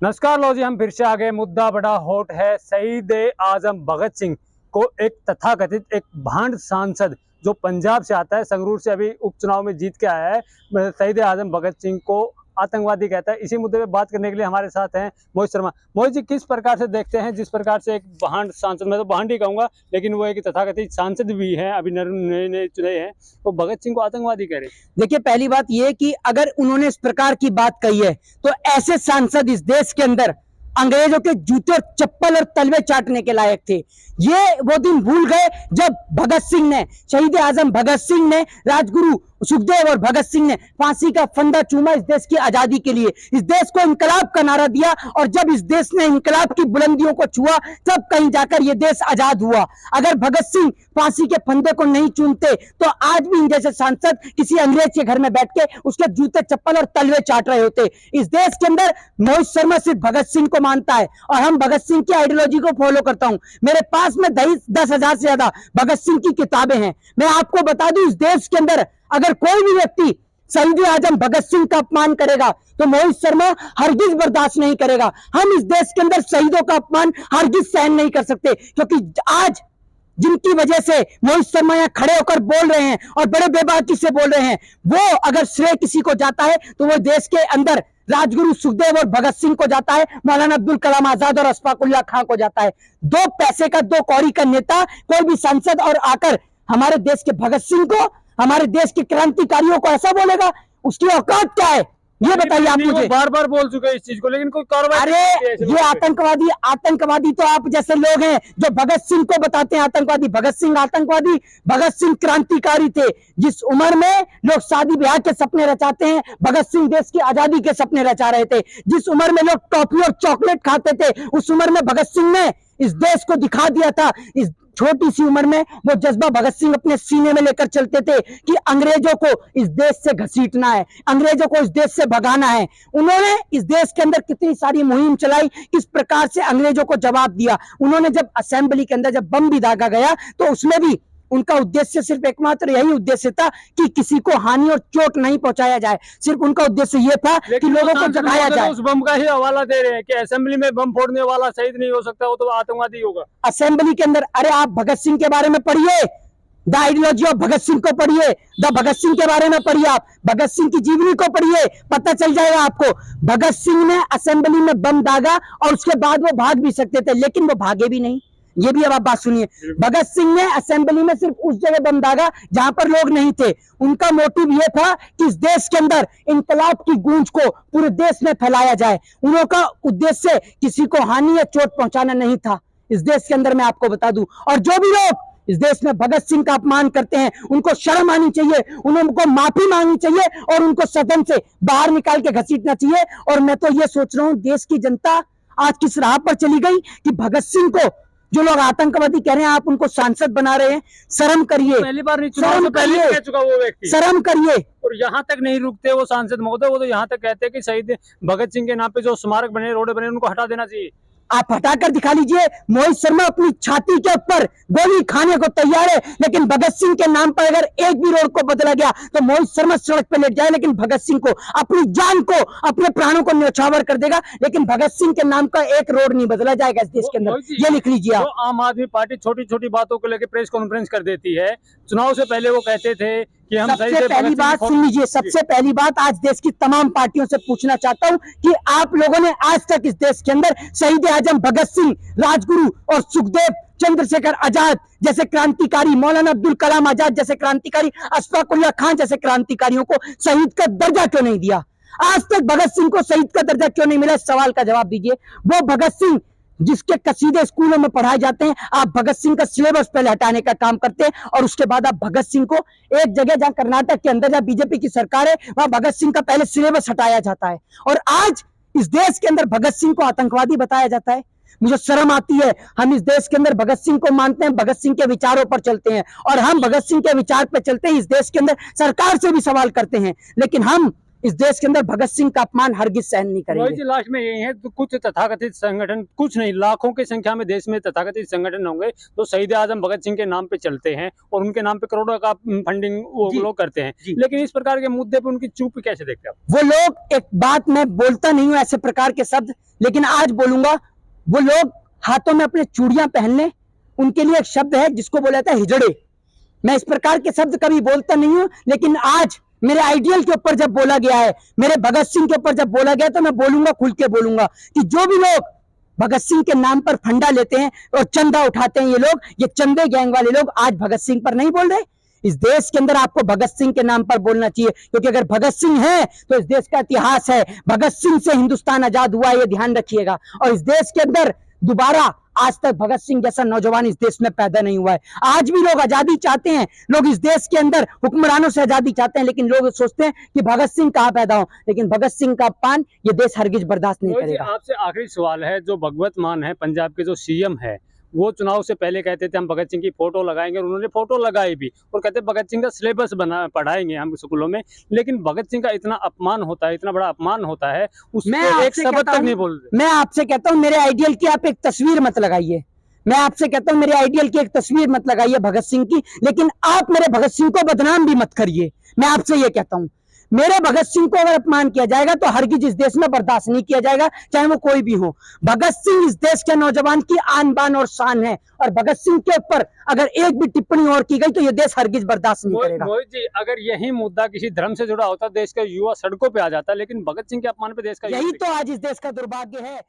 नमस्कार लो जी, हम फिर से आ गए। मुद्दा बड़ा हॉट है। शहीद आजम भगत सिंह को एक तथाकथित एक भांड सांसद जो पंजाब से आता है, संगरूर से अभी उपचुनाव में जीत के आया है, शहीद आजम भगत सिंह को आतंकवादी कहता है। इसी मुद्दे पे बात करने के लिए हमारे साथ हैं मोहित शर्मा। मोहित जी, किस प्रकार से देखते हैं जिस प्रकार से एक भांड सांसद, मैं तो भांड ही कहूंगा, लेकिन वो एक तथाकथित सांसद भी है, अभी नए नए चुने हैं, वो भगत सिंह को आतंकवादी कह रहे हैं। देखिए, पहली बात यह कि अगर उन्होंने इस प्रकार की बात कही है तो ऐसे सांसद इस देश के अंदर अंग्रेजों के जूते और चप्पल और तलवे चाटने के लायक थे। ये वो दिन भूल गए जब भगत सिंह ने, शहीद आजम भगत सिंह ने, राजगुरु सुखदेव और भगत सिंह ने फांसी का फंदा चूमा इस देश की आजादी के लिए, इस देश को इंकलाब का नारा दिया। और जब इस देश ने इंकलाब की बुलंदियों को छुआ तब कहीं जाकर यह देश आजाद हुआ। अगर भगत सिंह फांसी के फंदे को नहीं चूमते तो आज भी इन जैसे सांसद किसी अंग्रेज के घर में बैठ के उसके जूते चप्पल और तलवे चाट रहे होते। इस देश के अंदर मोहित शर्मा सिर्फ भगत सिंह को मानता है और हम भगत सिंह की आइडियोलॉजी को फॉलो करता हूं। मेरे पास में 10,000 से ज्यादा भगत सिंह की किताबें हैं। मैं आपको बता दूं, इस देश के अंदर अगर कोई भी व्यक्ति शहीद आजम भगत सिंह का अपमान करेगा तो मोहित शर्मा हरगिज बर्दाश्त नहीं करेगा। हम इस देश के अंदर शहीदों का अपमान हरगिज सहन नहीं कर सकते, क्योंकि आज जिनकी वजह से मोहित शर्मा यहाँ खड़े होकर बोल रहे हैं और बड़े बेबाकी से बोल रहे हैं, वो अगर श्रेय किसी को जाता है तो वो देश के अंदर राजगुरु सुखदेव और भगत सिंह को जाता है, मौलाना अब्दुल कलाम आजाद और अशफाक उल्लाह खां को जाता है। दो पैसे का, दो कौड़ी का नेता कोई भी सांसद और आकर हमारे देश के भगत सिंह को, हमारे देश के क्रांतिकारियों को ऐसा बोलेगा, उसकी औकात क्या है ये बताइए आप मुझे। बार बार बोल चुके हैं इस चीज को, लेकिन कोई कार्रवाई। अरे ये आतंकवादी तो आप जैसे लोग हैं जो भगत सिंह को बताते हैं आतंकवादी। भगत सिंह आतंकवादी? भगत सिंह क्रांतिकारी थे। जिस उम्र में लोग शादी ब्याह के सपने रचाते हैं, भगत सिंह देश की आजादी के सपने रचा रहे थे। जिस उम्र में लोग टॉफी और चॉकलेट खाते थे, उस उम्र में भगत सिंह ने इस देश को दिखा दिया था। इस छोटी सी उम्र में वो जज्बा भगत सिंह अपने सीने में लेकर चलते थे कि अंग्रेजों को इस देश से घसीटना है, अंग्रेजों को इस देश से भगाना है। उन्होंने इस देश के अंदर कितनी सारी मुहिम चलाई, किस प्रकार से अंग्रेजों को जवाब दिया। उन्होंने जब असेंबली के अंदर जब बम भी दागा गया तो उसमें भी उनका उद्देश्य सिर्फ एकमात्र यही उद्देश्य था कि किसी को हानि और चोट नहीं पहुंचाया जाए। सिर्फ उनका उद्देश्य यह था कि लोगों को जगाया जाए। उस बम का ही हवाला दे रहे हैं कि असेंबली में बम फोड़ने वाला शहीद नहीं हो सकता, वो तो आतंकवादी होगा। असेंबली के अंदर, अरे आप भगत सिंह के बारे में पढ़िए, the ideology of Bhagat Singh को पढ़िए, द भगत सिंह के बारे में पढ़िए, आप भगत सिंह की जीवनी को पढ़िए, पता चल जाएगा आपको। भगत सिंह ने असेंबली में बम दागा और उसके बाद वो भाग भी सकते थे, लेकिन वो भागे भी नहीं। ये भी अब आप बात सुनिए। भगत सिंह ने असेंबली में सिर्फ उस जगह बम दागा जहां पर लोग नहीं थे। उनका मोटिव यह था कि इस देश के अंदर इंकलाब की गूंज को पूरे देश में फैलाया जाए। उनका उद्देश्य किसी को हानि या चोट पहुंचाना नहीं था इस देश के अंदर, मैं आपको बता दूं। और जो भी लोग इस देश में भगत सिंह का अपमान करते हैं उनको शर्म आनी चाहिए, उनको माफी मांगनी चाहिए और उनको सदन से बाहर निकाल के घसीटना चाहिए। और मैं तो ये सोच रहा हूं, देश की जनता आज किस राह पर चली गई कि भगत सिंह को जो लोग आतंकवादी कह रहे हैं आप उनको सांसद बना रहे हैं। शर्म करिए। पहली बार नहीं, चुनाव से पहले कह चुका वो व्यक्ति। शर्म करिए। और यहाँ तक नहीं रुकते वो सांसद महोदय, वो तो यहाँ तक कहते हैं कि शहीद भगत सिंह के नाम पे जो स्मारक बने, रोड बने, उनको हटा देना चाहिए। आप हटाकर दिखा लीजिए। मोहित शर्मा अपनी छाती के ऊपर गोली खाने को तैयार है, लेकिन भगत सिंह के नाम पर अगर एक भी रोड को बदला गया तो मोहित शर्मा सड़क पर लेट जाए, लेकिन भगत सिंह को, अपनी जान को, अपने प्राणों को न्यौछावर कर देगा, लेकिन भगत सिंह के नाम का एक रोड नहीं बदला जाएगा इस देश के अंदर। ये लिख लीजिए आप। आम आदमी पार्टी छोटी छोटी बातों को लेकर प्रेस कॉन्फ्रेंस कर देती है। चुनाव से पहले वो कहते थे कि हम सबसे पहली बात सुन लीजिए, सबसे पहली बात आज देश की तमाम पार्टियों से पूछना चाहता हूं कि आप लोगों ने आज तक इस देश के अंदर शहीद आजम भगत सिंह, राजगुरु और सुखदेव चंद्रशेखर आजाद जैसे क्रांतिकारी, मौलाना अब्दुल कलाम आजाद जैसे क्रांतिकारी, अशफाक उल्लाह खां जैसे क्रांतिकारियों को शहीद का दर्जा क्यों नहीं दिया? आज तक भगत सिंह को शहीद का दर्जा क्यों नहीं मिला? इस सवाल का जवाब दीजिए। वो भगत सिंह जिसके कसीदे स्कूलों में पढ़ाए जाते हैं, आप भगत सिंह का सिलेबस पहले हटाने का काम करते हैं और उसके बाद आप भगत सिंह को एक जगह जहां कर्नाटक के अंदर जहां बीजेपी की सरकार है वहां भगत सिंह का पहले सिलेबस हटाया जाता है और आज इस देश के अंदर भगत सिंह को आतंकवादी बताया जाता है। मुझे शर्म आती है। हम इस देश के अंदर भगत सिंह को मानते हैं, भगत सिंह के विचारों पर चलते हैं और हम भगत सिंह के विचार पर चलते हैं इस देश के अंदर सरकार से भी सवाल करते हैं, लेकिन हम इस देश के अंदर भगत सिंह का अपमान हरगिज सहन नहीं रोहित करेंगे। जी, लास्ट में यही है, तो कुछ तथाकथित संगठन, कुछ नहीं लाखों की संख्या में देश में तथाकथित संगठन होंगे जो शहीद आजम भगत सिंह के नाम पे चलते हैं और उनके नाम पे करोड़ों का फंडिंग वो जी, लोग करते हैं, जी। लेकिन इस प्रकार के मुद्दे पे उनकी चुप कैसे देखते हैं आप? वो लोग, एक बात मैं बोलता नहीं हूं ऐसे प्रकार के शब्द, लेकिन आज बोलूंगा, वो लोग हाथों में अपने चूड़ियां पहनने, उनके लिए एक शब्द है जिसको बोला जाता है हिजड़े। मैं इस प्रकार के शब्द कभी बोलता नहीं हूं, लेकिन आज मेरे आइडियल के ऊपर जब बोला गया है, मेरे भगत सिंह के ऊपर जब बोला गया, तो मैं बोलूंगा, खुल के बोलूंगा कि जो भी लोग भगत सिंह के नाम पर फंडा लेते हैं और चंदा उठाते हैं, ये चंदे गैंग वाले लोग आज भगत सिंह पर नहीं बोल रहे। इस देश के अंदर आपको भगत सिंह के नाम पर बोलना चाहिए, क्योंकि अगर भगत सिंह है तो इस देश का इतिहास है, भगत सिंह से हिंदुस्तान आजाद हुआ, ये ध्यान रखिएगा। और इस देश के अंदर दोबारा आज तक भगत सिंह जैसा नौजवान इस देश में पैदा नहीं हुआ है। आज भी लोग आजादी चाहते हैं, लोग इस देश के अंदर हुक्मरानों से आजादी चाहते हैं, लेकिन लोग सोचते हैं कि भगत सिंह कहां पैदा हो, लेकिन भगत सिंह का अपमान ये देश हरगिज बर्दाश्त नहीं रोहित जी, करेगा। आपसे आखिरी सवाल है, जो भगवत मान है पंजाब के जो सीएम है, वो चुनाव से पहले कहते थे हम भगत सिंह की फोटो लगाएंगे और उन्होंने फोटो लगाई भी और कहते भगत सिंह का सिलेबस बना पढ़ाएंगे हम स्कूलों में, लेकिन भगत सिंह का इतना अपमान होता है, इतना बड़ा अपमान होता है, उसमें एक शब्द तक नहीं बोल रहे। मैं आपसे कहता हूं मेरे आइडियल की आप एक तस्वीर मत लगाइए, मैं आपसे कहता हूं मेरे आइडियल की एक तस्वीर मत लगाइए भगत सिंह की, लेकिन आप मेरे भगत सिंह को बदनाम भी मत करिए। मैं आपसे ये कहता हूं, मेरे भगत सिंह को अगर अपमान किया जाएगा तो हरगिज इस देश में बर्दाश्त नहीं किया जाएगा, चाहे वो कोई भी हो। भगत सिंह इस देश के नौजवान की आन बान और शान है, और भगत सिंह के ऊपर अगर एक भी टिप्पणी और की गई तो ये देश हरगिज बर्दाश्त नहीं करेगा। मोहित जी, अगर यही मुद्दा किसी धर्म से जुड़ा होता, देश का युवा सड़कों पे आ जाता, लेकिन भगत सिंह के अपमान पे देश का यही तो आज इस देश का दुर्भाग्य है।